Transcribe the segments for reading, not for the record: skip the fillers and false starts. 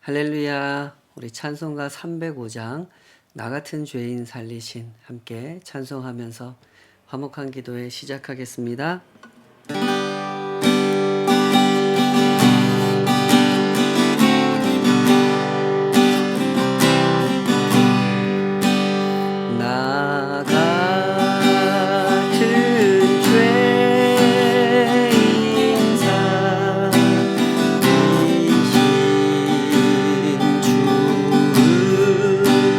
할렐루야. 우리 찬송가 305장 나 같은 죄인 살리신 함께 찬송하면서 화목한 기도회 시작하겠습니다. 나 같은 죄인 살리신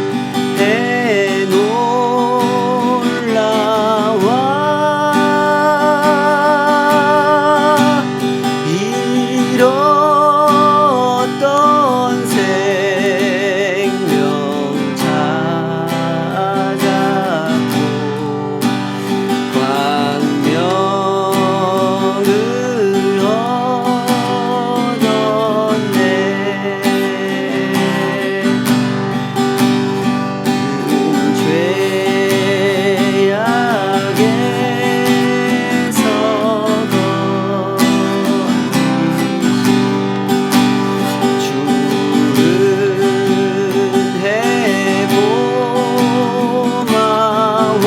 주의 놀라와 잃었던 생명 찾았고 광명을 얻었네. 그 죄악에서 주는 해보마와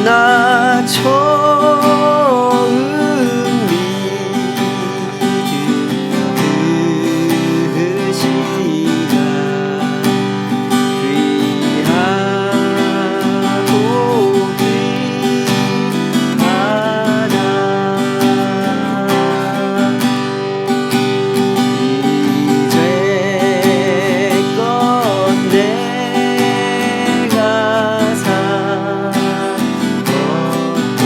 나 처음 믿은 그 시간 귀하고 귀하다. 이제껏 내가 산 것도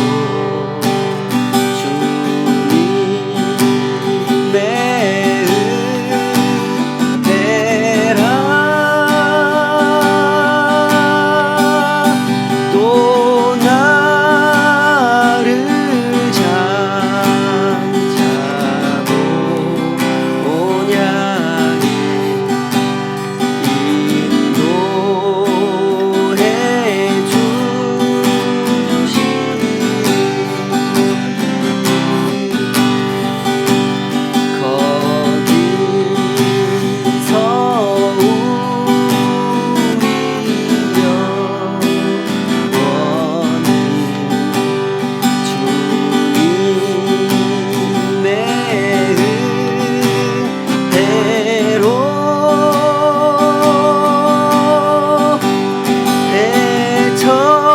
주님의 은혜라. 또 나를 장차보냐니 인도해 주시니 거기서 우리 영원히 주님의 은혜로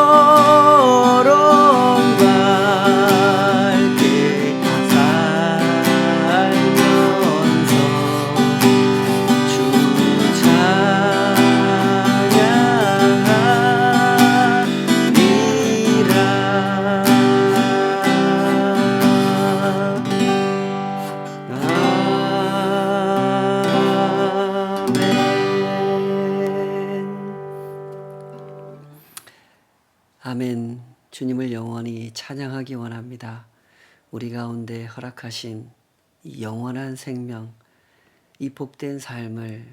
배처럼 밝게 살면서 주 찬양하리라. 아멘. 주님을 영원히 찬양하기 원합니다. 우리 가운데 허락하신 이 영원한 생명, 이 복된 삶을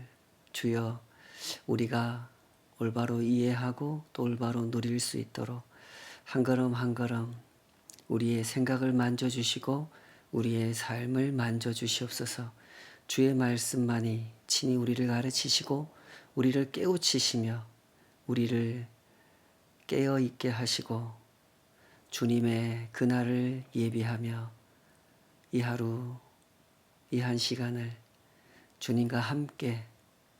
주여 우리가 올바로 이해하고 또 올바로 누릴 수 있도록 한 걸음 한 걸음 우리의 생각을 만져주시고 우리의 삶을 만져주시옵소서. 주의 말씀만이 친히 우리를 가르치시고 우리를 깨우치시며 우리를 깨어있게 하시고 주님의 그날을 예비하며 이 하루 이 한 시간을 주님과 함께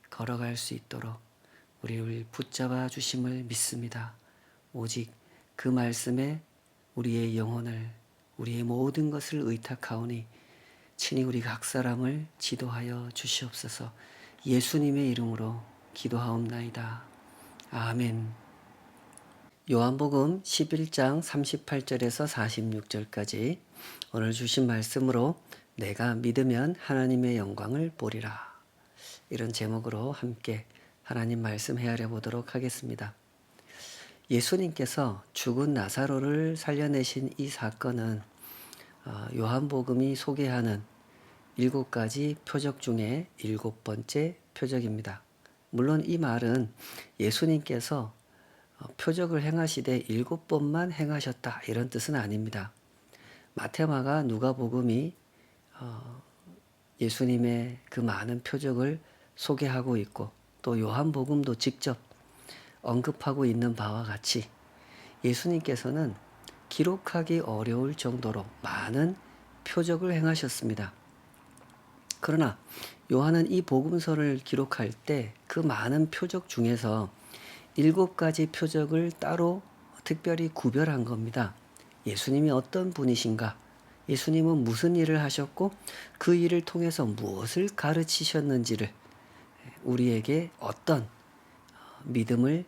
걸어갈 수 있도록 우리를 붙잡아 주심을 믿습니다. 오직 그 말씀에 우리의 영혼을 우리의 모든 것을 의탁하오니 친히 우리 각 사람을 지도하여 주시옵소서. 예수님의 이름으로 기도하옵나이다. 아멘. 요한복음 11장 38절에서 46절까지 오늘 주신 말씀으로 내가 믿으면 하나님의 영광을 보리라. 이런 제목으로 함께 하나님 말씀 헤아려 보도록 하겠습니다. 예수님께서 죽은 나사로를 살려내신 이 사건은 요한복음이 소개하는 7가지 표적 중에 7번째 표적입니다. 물론 이 말은 예수님께서 표적을 행하시되 7번만 행하셨다 이런 뜻은 아닙니다. 마태, 마가, 누가복음이 예수님의 그 많은 표적을 소개하고 있고 또 요한복음도 직접 언급하고 있는 바와 같이 예수님께서는 기록하기 어려울 정도로 많은 표적을 행하셨습니다. 그러나 요한은 이 복음서를 기록할 때 그 많은 표적 중에서 7가지 표적을 따로 특별히 구별한 겁니다. 예수님이 어떤 분이신가? 예수님은 무슨 일을 하셨고 그 일을 통해서 무엇을 가르치셨는지를 우리에게 어떤 믿음을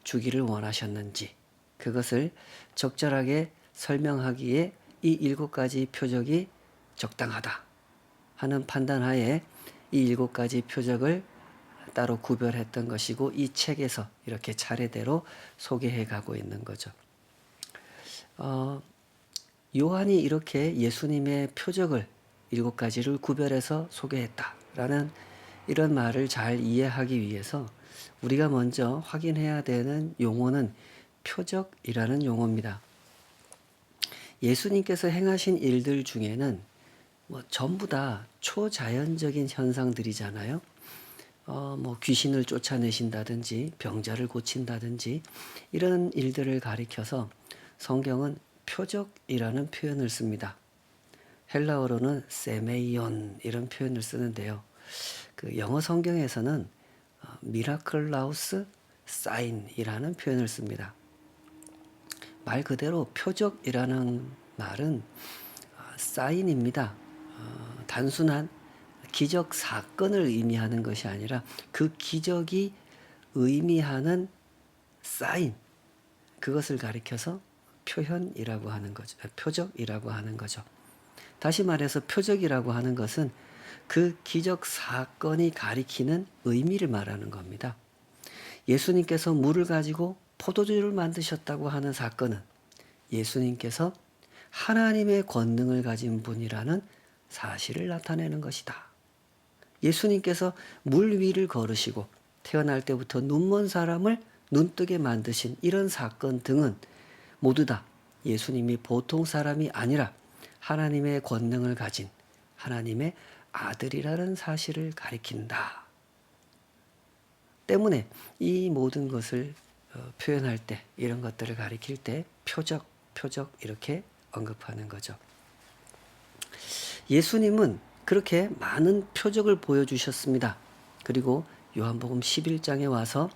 주기를 원하셨는지 그것을 적절하게 설명하기에 이 7가지 표적이 적당하다 하는 판단하에 이 7가지 표적을 따로 구별했던 것이고 이 책에서 이렇게 차례대로 소개해 가고 있는 거죠. 요한이 이렇게 예수님의 표적을 7가지를 구별해서 소개했다라는 이런 말을 잘 이해하기 위해서 우리가 먼저 확인해야 되는 용어는 표적이라는 용어입니다. 예수님께서 행하신 일들 중에는 전부 다 초자연적인 현상들이잖아요. 귀신을 쫓아내신다든지 병자를 고친다든지 이런 일들을 가리켜서 성경은 표적이라는 표현을 씁니다. 헬라어로는 세메이온 이런 표현을 쓰는데요. 그 영어 성경에서는 미라클라우스 사인이라는 표현을 씁니다. 말 그대로 표적이라는 말은 사인입니다. 단순한 기적 사건을 의미하는 것이 아니라 그 기적이 의미하는 사인, 그것을 가리켜서 표현이라고 하는 거죠. 표적이라고 하는 거죠. 다시 말해서 표적이라고 하는 것은 그 기적 사건이 가리키는 의미를 말하는 겁니다. 예수님께서 물을 가지고 포도주를 만드셨다고 하는 사건은 예수님께서 하나님의 권능을 가진 분이라는 사실을 나타내는 것이다. 예수님께서 물 위를 걸으시고 태어날 때부터 눈먼 사람을 눈뜨게 만드신 이런 사건 등은 모두 다 예수님이 보통 사람이 아니라 하나님의 권능을 가진 하나님의 아들이라는 사실을 가리킨다. 때문에 이 모든 것을 표현할 때 이런 것들을 가리킬 때 표적 이렇게 언급하는 거죠. 예수님은 그렇게 많은 표적을 보여주셨습니다. 그리고 요한복음 11장에 와서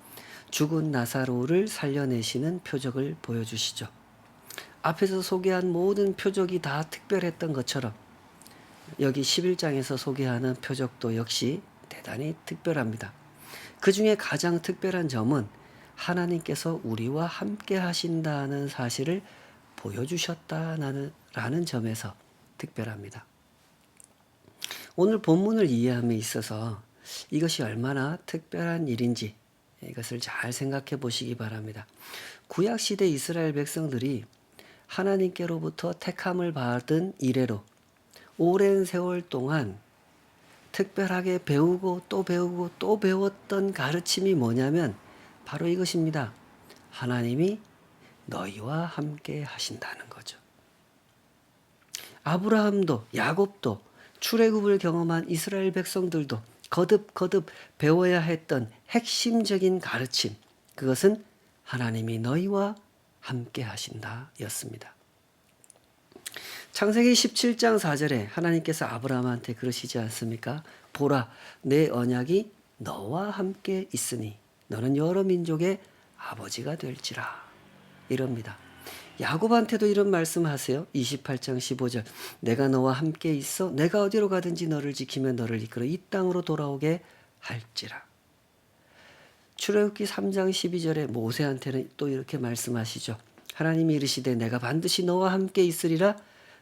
죽은 나사로를 살려내시는 표적을 보여주시죠. 앞에서 소개한 모든 표적이 다 특별했던 것처럼 여기 11장에서 소개하는 표적도 역시 대단히 특별합니다. 그 중에 가장 특별한 점은 하나님께서 우리와 함께 하신다는 사실을 보여주셨다라는 점에서 특별합니다. 오늘 본문을 이해함에 있어서 이것이 얼마나 특별한 일인지 이것을 잘 생각해 보시기 바랍니다. 구약시대 이스라엘 백성들이 하나님께로부터 택함을 받은 이래로 오랜 세월 동안 특별하게 배우고 또 배웠던 가르침이 뭐냐면 바로 이것입니다. 하나님이 너희와 함께 하신다는 거죠. 아브라함도 야곱도 출애굽을 경험한 이스라엘 백성들도 거듭 배워야 했던 핵심적인 가르침, 그것은 하나님이 너희와 함께 하신다 였습니다. 창세기 17장 4절에 하나님께서 아브라함한테 그러시지 않습니까? 보라, 내 언약이 너와 함께 있으니 너는 여러 민족의 아버지가 될지라. 이럽니다. 야곱한테도 이런 말씀하세요. 28장 15절. 내가 너와 함께 있어 내가 어디로 가든지 너를 지키며 너를 이끌어 이 땅으로 돌아오게 할지라. 출애굽기 3장 12절에 모세한테는 또 이렇게 말씀하시죠. 하나님이 이르시되 내가 반드시 너와 함께 있으리라.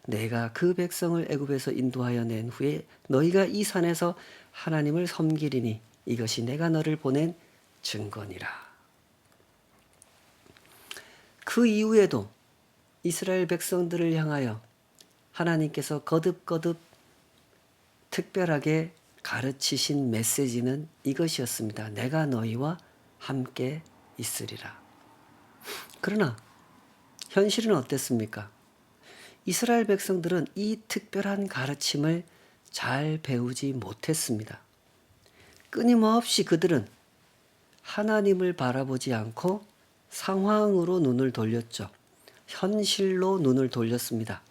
내가 그 백성을 애굽에서 인도하여 낸 후에 너희가 이 산에서 하나님을 섬기리니 이것이 내가 너를 보낸 증거니라. 그 이후에도 이스라엘 백성들을 향하여 하나님께서 거듭 특별하게 가르치신 메시지는 이것이었습니다. 내가 너희와 함께 있으리라. 그러나 현실은 어땠습니까? 이스라엘 백성들은 이 특별한 가르침을 잘 배우지 못했습니다. 끊임없이 그들은 하나님을 바라보지 않고 상황으로 눈을 돌렸죠. 현실로 눈을 돌렸습니다.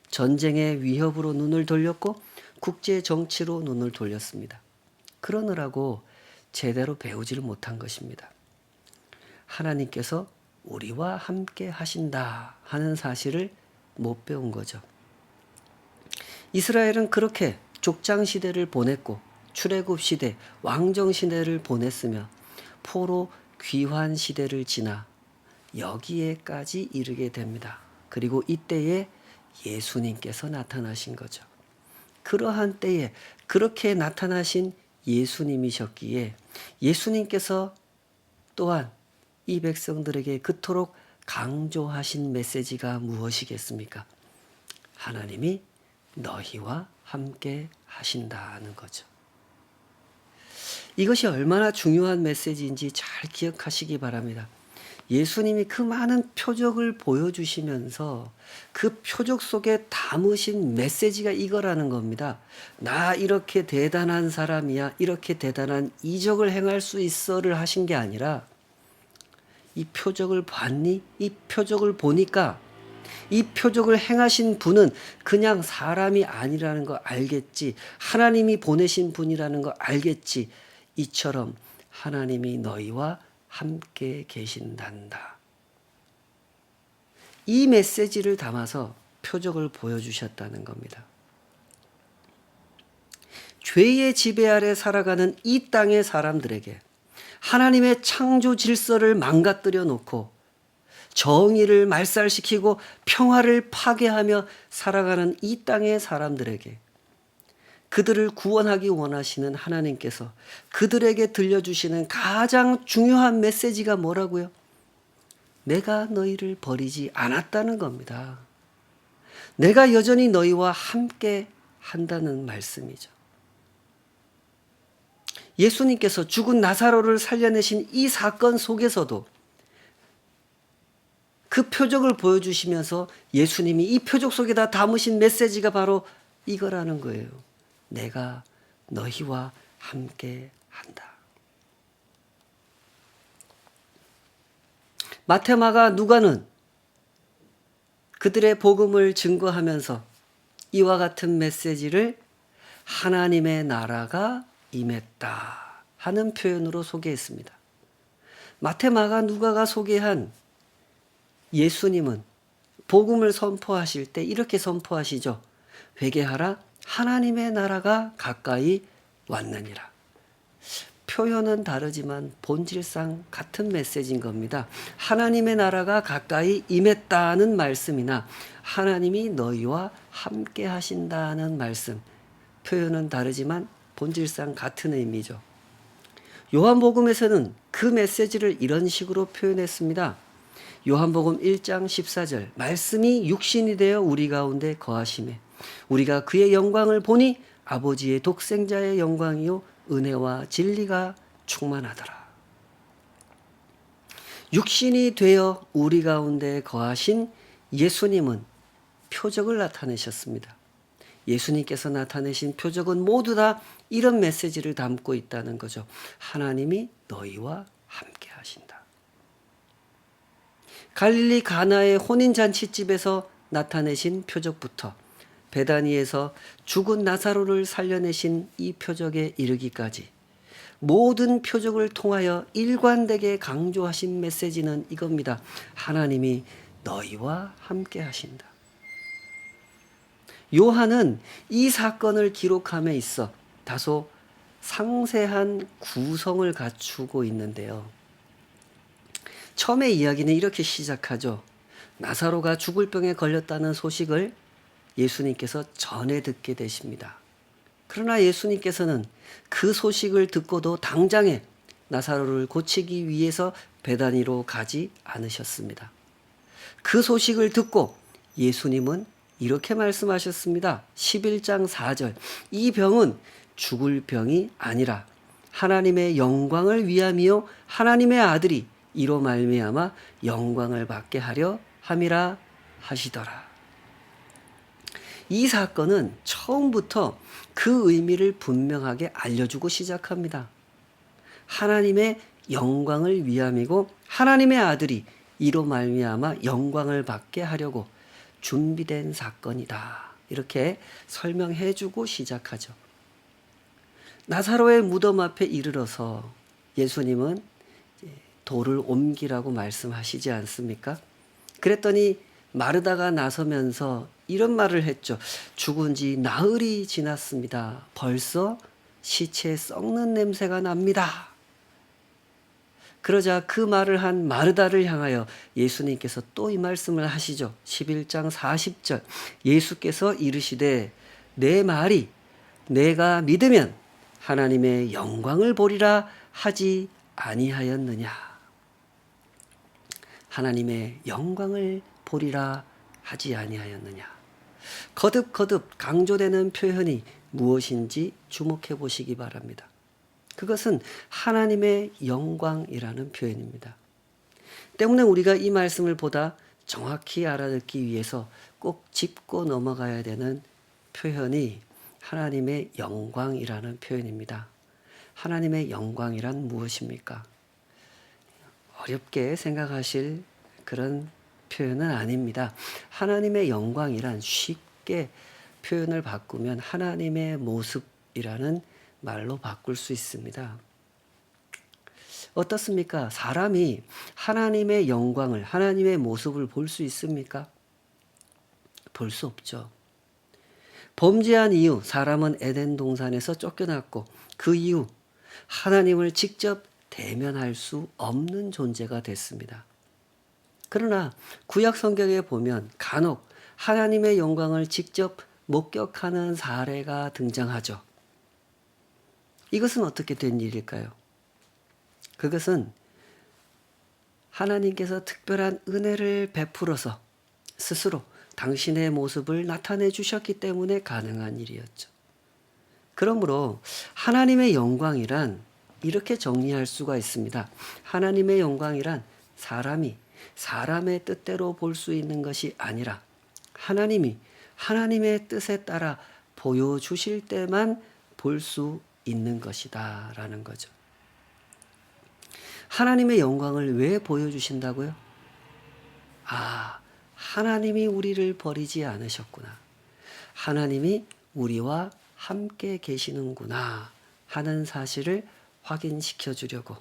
전쟁의 위협으로 눈을 돌렸고 국제 정치로 눈을 돌렸습니다. 그러느라고 제대로 배우지를 못한 것입니다. 하나님께서 우리와 함께 하신다 하는 사실을 못 배운 거죠. 이스라엘은 그렇게 족장 시대를 보냈고 출애굽 시대, 왕정 시대를 보냈으며 포로 귀환 시대를 지나 여기에까지 이르게 됩니다. 그리고 이때에 예수님께서 나타나신 거죠. 그러한 때에 그렇게 나타나신 예수님이셨기에 예수님께서 또한 이 백성들에게 그토록 강조하신 메시지가 무엇이겠습니까? 하나님이 너희와 함께 하신다는 거죠. 이것이 얼마나 중요한 메시지인지 잘 기억하시기 바랍니다. 예수님이 그 많은 표적을 보여주시면서 그 표적 속에 담으신 메시지가 이거라는 겁니다. 나 이렇게 대단한 사람이야, 이렇게 대단한 이적을 행할 수 있어를 하신 게 아니라 이 표적을 봤니? 이 표적을 보니까 이 표적을 행하신 분은 그냥 사람이 아니라는 거 알겠지. 하나님이 보내신 분이라는 거 알겠지. 이처럼 하나님이 너희와 함께 계신단다. 이 메시지를 담아서 표적을 보여주셨다는 겁니다. 죄의 지배 아래 살아가는 이 땅의 사람들에게 하나님의 창조 질서를 망가뜨려 놓고 정의를 말살시키고 평화를 파괴하며 살아가는 이 땅의 사람들에게 그들을 구원하기 원하시는 하나님께서 그들에게 들려주시는 가장 중요한 메시지가 뭐라고요? 내가 너희를 버리지 않았다는 겁니다. 내가 여전히 너희와 함께 한다는 말씀이죠. 예수님께서 죽은 나사로를 살려내신 이 사건 속에서도 그 표적을 보여주시면서 예수님이 이 표적 속에다 담으신 메시지가 바로 이거라는 거예요. 내가 너희와 함께 한다. 마태, 마가, 누가는 그들의 복음을 증거하면서 이와 같은 메시지를 하나님의 나라가 임했다 하는 표현으로 소개했습니다. 마태, 마가, 누가가 소개한 예수님은 복음을 선포하실 때 이렇게 선포하시죠. 회개하라, 하나님의 나라가 가까이 왔느니라. 표현은 다르지만 본질상 같은 메시지인 겁니다. 하나님의 나라가 가까이 임했다는 말씀이나 하나님이 너희와 함께 하신다는 말씀. 표현은 다르지만 본질상 같은 의미죠. 요한복음에서는 그 메시지를 이런 식으로 표현했습니다. 요한복음 1장 14절 말씀이 육신이 되어 우리 가운데 거하심에 우리가 그의 영광을 보니 아버지의 독생자의 영광이요 은혜와 진리가 충만하더라. 육신이 되어 우리 가운데 거하신 예수님은 표적을 나타내셨습니다. 예수님께서 나타내신 표적은 모두 다 이런 메시지를 담고 있다는 거죠. 하나님이 너희와 함께 하신다. 갈릴리 가나의 혼인잔치집에서 나타내신 표적부터 베다니에서 죽은 나사로를 살려내신 이 표적에 이르기까지 모든 표적을 통하여 일관되게 강조하신 메시지는 이겁니다. 하나님이 너희와 함께 하신다. 요한은 이 사건을 기록함에 있어 다소 상세한 구성을 갖추고 있는데요. 처음에 이야기는 이렇게 시작하죠. 나사로가 죽을 병에 걸렸다는 소식을 예수님께서 전해 듣게 되십니다. 그러나 예수님께서는 그 소식을 듣고도 당장에 나사로를 고치기 위해서 베다니로 가지 않으셨습니다. 그 소식을 듣고 예수님은 이렇게 말씀하셨습니다. 11장 4절 이 병은 죽을 병이 아니라 하나님의 영광을 위함이요 하나님의 아들이 이로 말미암아 영광을 받게 하려 함이라 하시더라. 이 사건은 처음부터 그 의미를 분명하게 알려주고 시작합니다. 하나님의 영광을 위함이고 하나님의 아들이 이로 말미암아 영광을 받게 하려고 준비된 사건이다. 이렇게 설명해 주고 시작하죠. 나사로의 무덤 앞에 이르러서 예수님은 돌을 옮기라고 말씀하시지 않습니까? 그랬더니 마르다가 나서면서 이런 말을 했죠. 죽은 지 나흘이 지났습니다. 벌써 시체 썩는 냄새가 납니다. 그러자 그 말을 한 마르다를 향하여 예수님께서 또 이 말씀을 하시죠. 11장 40절 예수께서 이르시되 내 말이 내가 믿으면 하나님의 영광을 보리라 하지 아니하였느냐. 하나님의 영광을 보리라 하지 아니하였느냐. 거듭거듭 강조되는 표현이 무엇인지 주목해 보시기 바랍니다. 그것은 하나님의 영광이라는 표현입니다. 때문에 우리가 이 말씀을 보다 정확히 알아듣기 위해서 꼭 짚고 넘어가야 되는 표현이 하나님의 영광이라는 표현입니다. 하나님의 영광이란 무엇입니까? 어렵게 생각하실 그런 표현은 아닙니다. 하나님의 영광이란 쉽게 표현을 바꾸면 하나님의 모습이라는 말로 바꿀 수 있습니다. 어떻습니까? 사람이 하나님의 영광을, 하나님의 모습을 볼 수 있습니까? 볼 수 없죠. 범죄한 이후 사람은 에덴 동산에서 쫓겨났고 그 이후 하나님을 직접 대면할 수 없는 존재가 됐습니다. 그러나 구약 성경에 보면 간혹 하나님의 영광을 직접 목격하는 사례가 등장하죠. 이것은 어떻게 된 일일까요? 그것은 하나님께서 특별한 은혜를 베풀어서 스스로 당신의 모습을 나타내 주셨기 때문에 가능한 일이었죠. 그러므로 하나님의 영광이란 이렇게 정리할 수가 있습니다. 하나님의 영광이란 사람이 사람의 뜻대로 볼 수 있는 것이 아니라 하나님이 하나님의 뜻에 따라 보여주실 때만 볼 수 있는 것이다 라는 거죠. 하나님의 영광을 왜 보여주신다고요? 하나님이 우리를 버리지 않으셨구나. 하나님이 우리와 함께 계시는구나 하는 사실을 확인시켜 주려고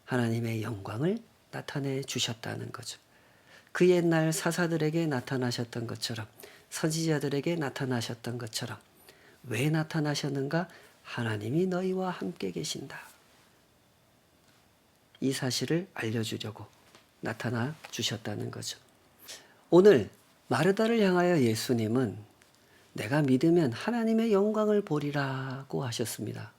하나님의 영광을 나타내 주셨다는 거죠. 그 옛날 사사들에게 나타나셨던 것처럼 선지자들에게 나타나셨던 것처럼 왜 나타나셨는가? 하나님이 너희와 함께 계신다. 이 사실을 알려주려고 나타나 주셨다는 거죠. 오늘 마르다를 향하여 예수님은 내가 믿으면 하나님의 영광을 보리라고 하셨습니다.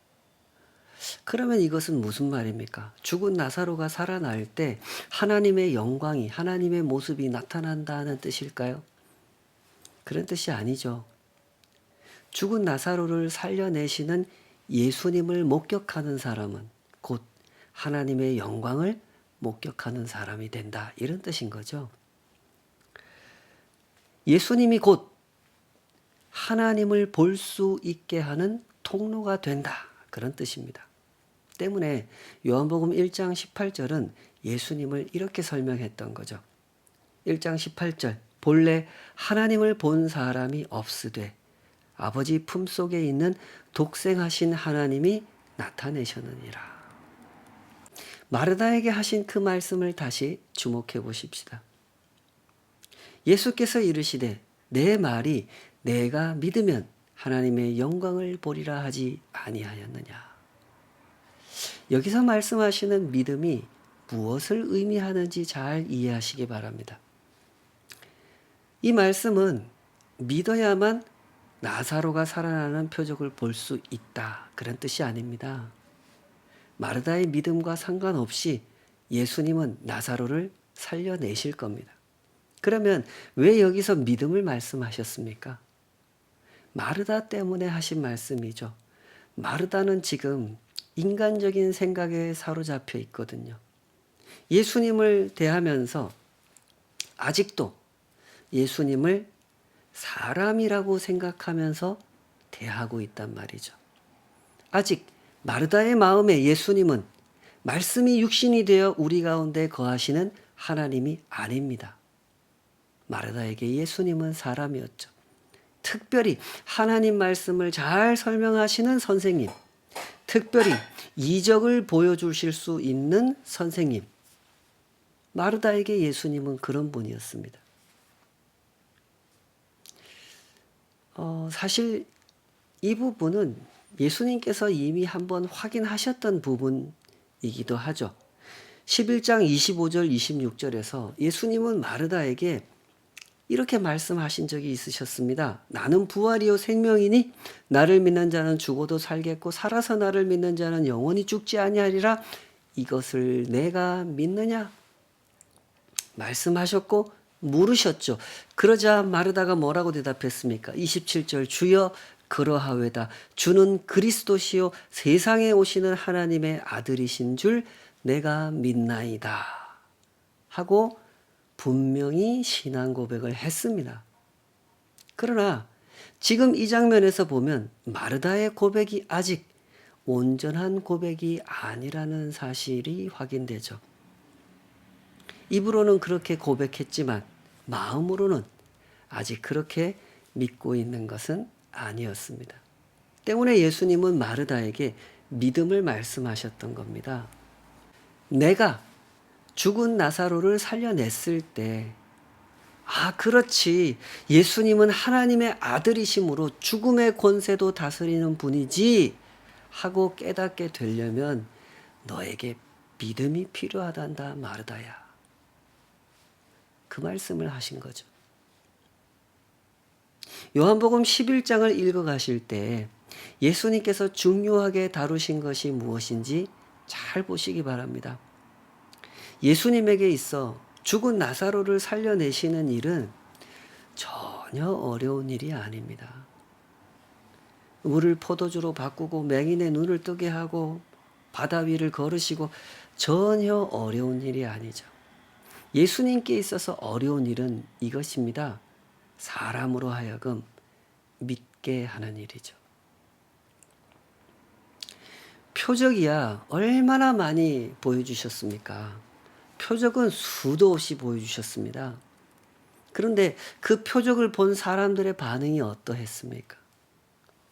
그러면 이것은 무슨 말입니까? 죽은 나사로가 살아날 때 하나님의 영광이, 하나님의 모습이 나타난다는 뜻일까요? 그런 뜻이 아니죠. 죽은 나사로를 살려내시는 예수님을 목격하는 사람은 곧 하나님의 영광을 목격하는 사람이 된다. 이런 뜻인 거죠. 예수님이 곧 하나님을 볼 수 있게 하는 통로가 된다. 그런 뜻입니다. 때문에 요한복음 1장 18절은 예수님을 이렇게 설명했던 거죠. 1장 18절 본래 하나님을 본 사람이 없으되 아버지 품속에 있는 독생하신 하나님이 나타내셨느니라. 마르다에게 하신 그 말씀을 다시 주목해 보십시다. 예수께서 이르시되 내 말이 내가 믿으면 하나님의 영광을 보리라 하지 아니하였느냐. 여기서 말씀하시는 믿음이 무엇을 의미하는지 잘 이해하시기 바랍니다. 이 말씀은 믿어야만 나사로가 살아나는 표적을 볼 수 있다. 그런 뜻이 아닙니다. 마르다의 믿음과 상관없이 예수님은 나사로를 살려내실 겁니다. 그러면 왜 여기서 믿음을 말씀하셨습니까? 마르다 때문에 하신 말씀이죠. 마르다는 지금 인간적인 생각에 사로잡혀 있거든요. 예수님을 대하면서 아직도 예수님을 사람이라고 생각하면서 대하고 있단 말이죠. 아직 마르다의 마음에 예수님은 말씀이 육신이 되어 우리 가운데 거하시는 하나님이 아닙니다. 마르다에게 예수님은 사람이었죠. 특별히 하나님 말씀을 잘 설명하시는 선생님, 특별히 이적을 보여주실 수 있는 선생님, 마르다에게 예수님은 그런 분이었습니다. 사실 이 부분은 예수님께서 이미 한번 확인하셨던 부분이기도 하죠. 11장 25절 26절에서 예수님은 마르다에게 이렇게 말씀하신 적이 있으셨습니다. 나는 부활이요 생명이니 나를 믿는 자는 죽어도 살겠고 살아서 나를 믿는 자는 영원히 죽지 아니하리라. 이것을 내가 믿느냐? 말씀하셨고 물으셨죠. 그러자 마르다가 뭐라고 대답했습니까? 27절 주여 그러하외다. 주는 그리스도시요 세상에 오시는 하나님의 아들이신 줄 내가 믿나이다. 하고 분명히 신앙 고백을 했습니다. 그러나 지금 이 장면에서 보면 마르다의 고백이 아직 온전한 고백이 아니라는 사실이 확인되죠. 입으로는 그렇게 고백했지만 마음으로는 아직 그렇게 믿고 있는 것은 아니었습니다. 때문에 예수님은 마르다에게 믿음을 말씀하셨던 겁니다. 내가 죽은 나사로를 살려냈을 때, 그렇지. 예수님은 하나님의 아들이심으로 죽음의 권세도 다스리는 분이지 하고 깨닫게 되려면 너에게 믿음이 필요하단다, 마르다야. 그 말씀을 하신 거죠. 요한복음 11장을 읽어가실 때 예수님께서 중요하게 다루신 것이 무엇인지 잘 보시기 바랍니다. 예수님에게 있어 죽은 나사로를 살려내시는 일은 전혀 어려운 일이 아닙니다. 물을 포도주로 바꾸고 맹인의 눈을 뜨게 하고 바다 위를 걸으시고 전혀 어려운 일이 아니죠. 예수님께 있어서 어려운 일은 이것입니다. 사람으로 하여금 믿게 하는 일이죠. 표적이야 얼마나 많이 보여주셨습니까? 표적은 수도 없이 보여주셨습니다. 그런데 그 표적을 본 사람들의 반응이 어떠했습니까?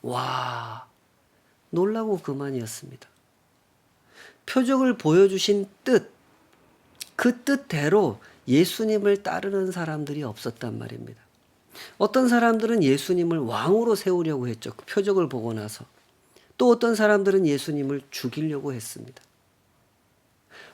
와, 놀라고 그만이었습니다. 표적을 보여주신 뜻, 그 뜻대로 예수님을 따르는 사람들이 없었단 말입니다. 어떤 사람들은 예수님을 왕으로 세우려고 했죠. 그 표적을 보고 나서. 또 어떤 사람들은 예수님을 죽이려고 했습니다.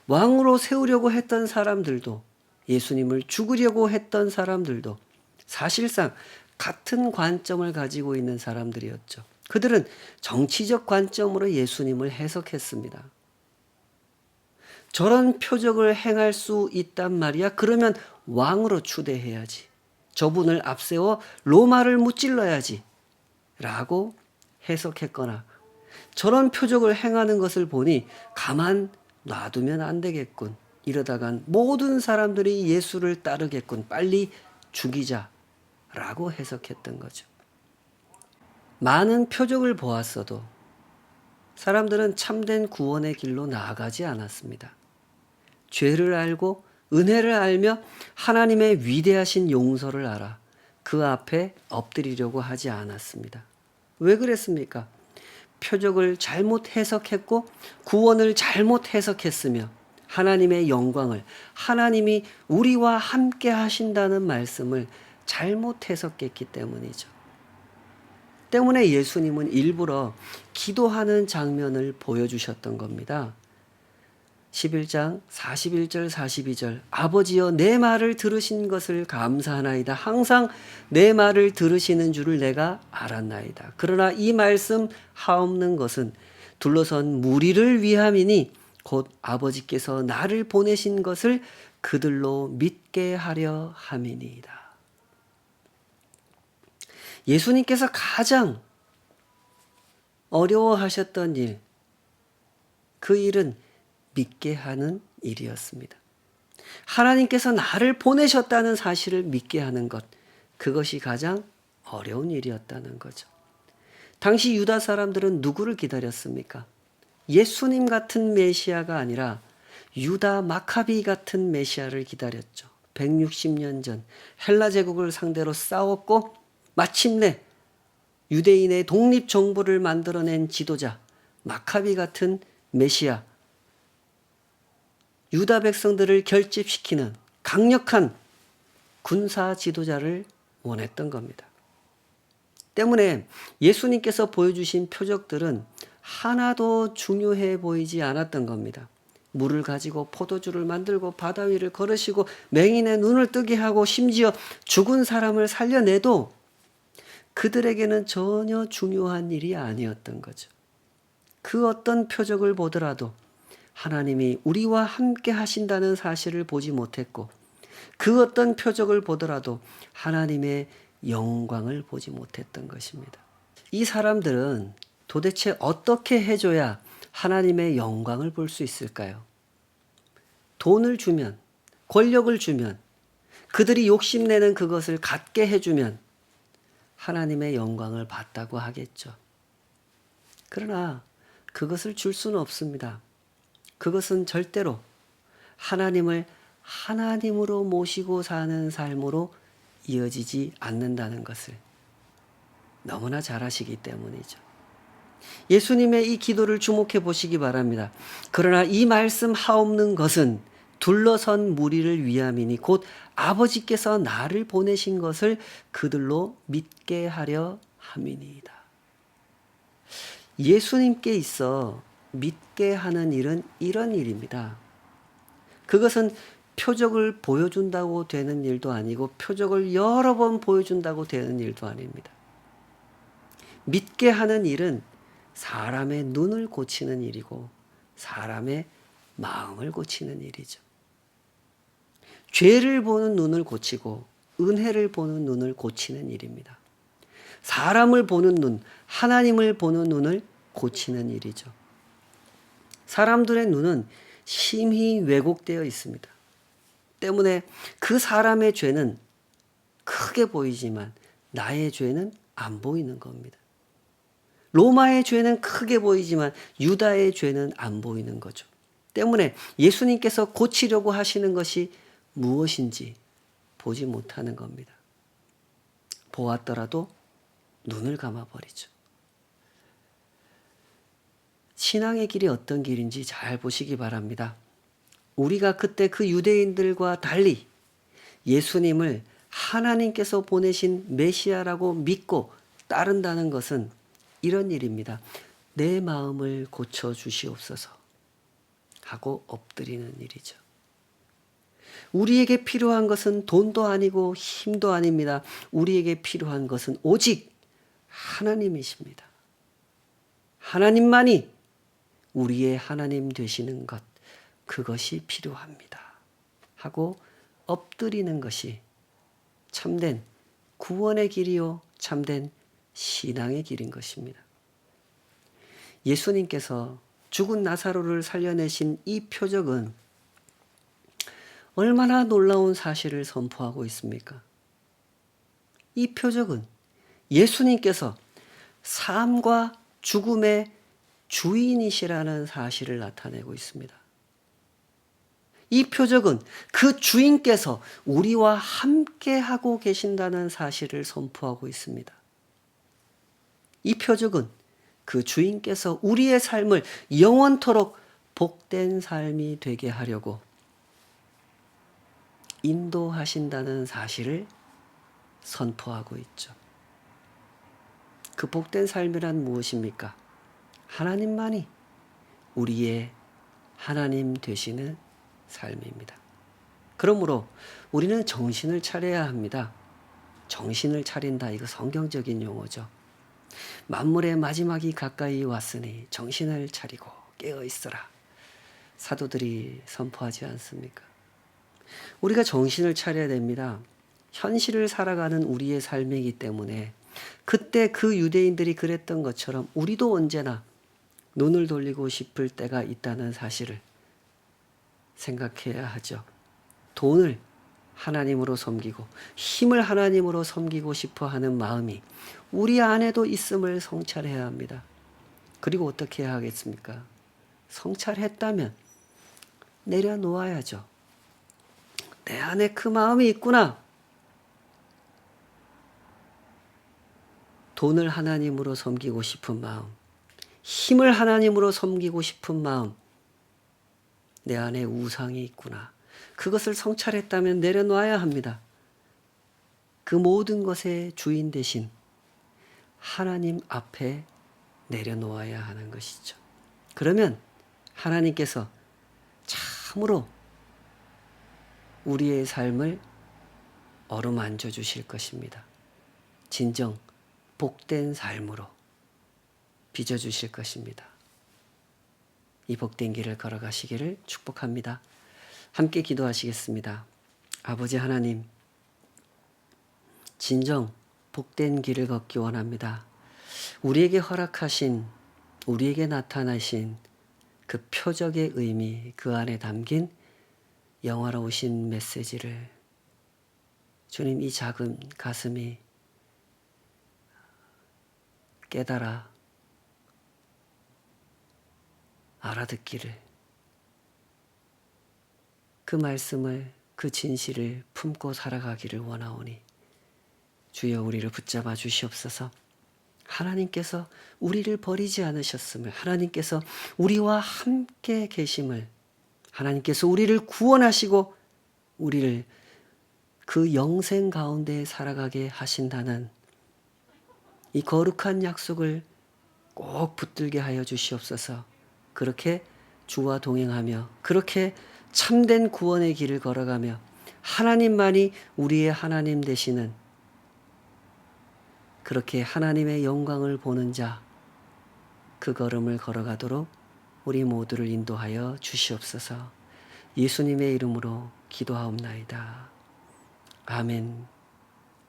왕으로 세우려고 했던 사람들도 예수님을 죽으려고 했던 사람들도 사실상 같은 관점을 가지고 있는 사람들이었죠. 그들은 정치적 관점으로 예수님을 해석했습니다. 저런 표적을 행할 수 있단 말이야? 그러면 왕으로 추대해야지. 저분을 앞세워 로마를 무찔러야지. 라고 해석했거나 저런 표적을 행하는 것을 보니 가만 놔두면 안 되겠군. 이러다간 모든 사람들이 예수를 따르겠군. 빨리 죽이자라고 해석했던 거죠. 많은 표적을 보았어도 사람들은 참된 구원의 길로 나아가지 않았습니다. 죄를 알고 은혜를 알며 하나님의 위대하신 용서를 알아 그 앞에 엎드리려고 하지 않았습니다. 왜 그랬습니까? 표적을 잘못 해석했고 구원을 잘못 해석했으며 하나님의 영광을 하나님이 우리와 함께 하신다는 말씀을 잘못 해석했기 때문이죠. 때문에 예수님은 일부러 기도하는 장면을 보여주셨던 겁니다. 11장 41절 42절 아버지여 내 말을 들으신 것을 감사하나이다. 항상 내 말을 들으시는 줄을 내가 알았나이다. 그러나 이 말씀 하옵는 것은 둘러선 무리를 위함이니 곧 아버지께서 나를 보내신 것을 그들로 믿게 하려 함이니이다. 예수님께서 가장 어려워하셨던 일, 그 일은 믿게 하는 일이었습니다. 하나님께서 나를 보내셨다는 사실을 믿게 하는 것, 그것이 가장 어려운 일이었다는 거죠. 당시 유다 사람들은 누구를 기다렸습니까? 예수님 같은 메시아가 아니라 유다 마카비 같은 메시아를 기다렸죠. 160년 전 헬라 제국을 상대로 싸웠고 마침내 유대인의 독립 정부를 만들어낸 지도자 마카비 같은 메시아, 유다 백성들을 결집시키는 강력한 군사 지도자를 원했던 겁니다. 때문에 예수님께서 보여주신 표적들은 하나도 중요해 보이지 않았던 겁니다. 물을 가지고 포도주를 만들고 바다 위를 걸으시고 맹인의 눈을 뜨게 하고 심지어 죽은 사람을 살려내도 그들에게는 전혀 중요한 일이 아니었던 거죠. 그 어떤 표적을 보더라도 하나님이 우리와 함께 하신다는 사실을 보지 못했고 그 어떤 표적을 보더라도 하나님의 영광을 보지 못했던 것입니다. 이 사람들은 도대체 어떻게 해줘야 하나님의 영광을 볼 수 있을까요? 돈을 주면, 권력을 주면, 그들이 욕심내는 그것을 갖게 해주면 하나님의 영광을 봤다고 하겠죠. 그러나 그것을 줄 수는 없습니다. 그것은 절대로 하나님을 하나님으로 모시고 사는 삶으로 이어지지 않는다는 것을 너무나 잘 아시기 때문이죠. 예수님의 이 기도를 주목해 보시기 바랍니다. 그러나 이 말씀 하옵는 것은 둘러선 무리를 위함이니 곧 아버지께서 나를 보내신 것을 그들로 믿게 하려 함이니이다. 예수님께 있어 믿게 하는 일은 이런 일입니다. 그것은 표적을 보여준다고 되는 일도 아니고 표적을 여러 번 보여준다고 되는 일도 아닙니다. 믿게 하는 일은 사람의 눈을 고치는 일이고 사람의 마음을 고치는 일이죠. 죄를 보는 눈을 고치고 은혜를 보는 눈을 고치는 일입니다. 사람을 보는 눈, 하나님을 보는 눈을 고치는 일이죠. 사람들의 눈은 심히 왜곡되어 있습니다. 때문에 그 사람의 죄는 크게 보이지만 나의 죄는 안 보이는 겁니다. 로마의 죄는 크게 보이지만 유다의 죄는 안 보이는 거죠. 때문에 예수님께서 고치려고 하시는 것이 무엇인지 보지 못하는 겁니다. 보았더라도 눈을 감아버리죠. 신앙의 길이 어떤 길인지 잘 보시기 바랍니다. 우리가 그때 그 유대인들과 달리 예수님을 하나님께서 보내신 메시아라고 믿고 따른다는 것은 이런 일입니다. 내 마음을 고쳐 주시옵소서 하고 엎드리는 일이죠. 우리에게 필요한 것은 돈도 아니고 힘도 아닙니다. 우리에게 필요한 것은 오직 하나님이십니다. 하나님만이 우리의 하나님 되시는 것, 그것이 필요합니다. 하고 엎드리는 것이 참된 구원의 길이요, 참된 신앙의 길인 것입니다. 예수님께서 죽은 나사로를 살려내신 이 표적은 얼마나 놀라운 사실을 선포하고 있습니까? 이 표적은 예수님께서 삶과 죽음의 주인이시라는 사실을 나타내고 있습니다. 이 표적은 그 주인께서 우리와 함께 하고 계신다는 사실을 선포하고 있습니다. 이 표적은 그 주인께서 우리의 삶을 영원토록 복된 삶이 되게 하려고 인도하신다는 사실을 선포하고 있죠. 그 복된 삶이란 무엇입니까? 하나님만이 우리의 하나님 되시는 삶입니다. 그러므로 우리는 정신을 차려야 합니다. 정신을 차린다, 이거 성경적인 용어죠. 만물의 마지막이 가까이 왔으니 정신을 차리고 깨어 있어라. 사도들이 선포하지 않습니까? 우리가 정신을 차려야 됩니다. 현실을 살아가는 우리의 삶이기 때문에 그때 그 유대인들이 그랬던 것처럼 우리도 언제나 눈을 돌리고 싶을 때가 있다는 사실을 생각해야 하죠. 돈을 하나님으로 섬기고 힘을 하나님으로 섬기고 싶어 하는 마음이 우리 안에도 있음을 성찰해야 합니다. 그리고 어떻게 해야 하겠습니까? 성찰했다면 내려놓아야죠. 내 안에 그 마음이 있구나. 돈을 하나님으로 섬기고 싶은 마음, 힘을 하나님으로 섬기고 싶은 마음, 내 안에 우상이 있구나. 그것을 성찰했다면 내려놔야 합니다. 그 모든 것의 주인 대신 하나님 앞에 내려놓아야 하는 것이죠. 그러면 하나님께서 참으로 우리의 삶을 어루만져 주실 것입니다. 진정 복된 삶으로 빚어주실 것입니다. 이 복된 길을 걸어가시기를 축복합니다. 함께 기도하시겠습니다. 아버지 하나님, 진정 복된 길을 걷기 원합니다. 우리에게 허락하신, 우리에게 나타나신 그 표적의 의미, 그 안에 담긴 영화로우신 메시지를 주님, 이 작은 가슴이 깨달아 알아듣기를, 그 말씀을, 그 진실을 품고 살아가기를 원하오니 주여 우리를 붙잡아 주시옵소서. 하나님께서 우리를 버리지 않으셨음을, 하나님께서 우리와 함께 계심을, 하나님께서 우리를 구원하시고 우리를 그 영생 가운데 살아가게 하신다는 이 거룩한 약속을 꼭 붙들게 하여 주시옵소서. 그렇게 주와 동행하며 그렇게 참된 구원의 길을 걸어가며 하나님만이 우리의 하나님 되시는, 그렇게 하나님의 영광을 보는 자, 그 걸음을 걸어가도록 우리 모두를 인도하여 주시옵소서. 예수님의 이름으로 기도하옵나이다. 아멘.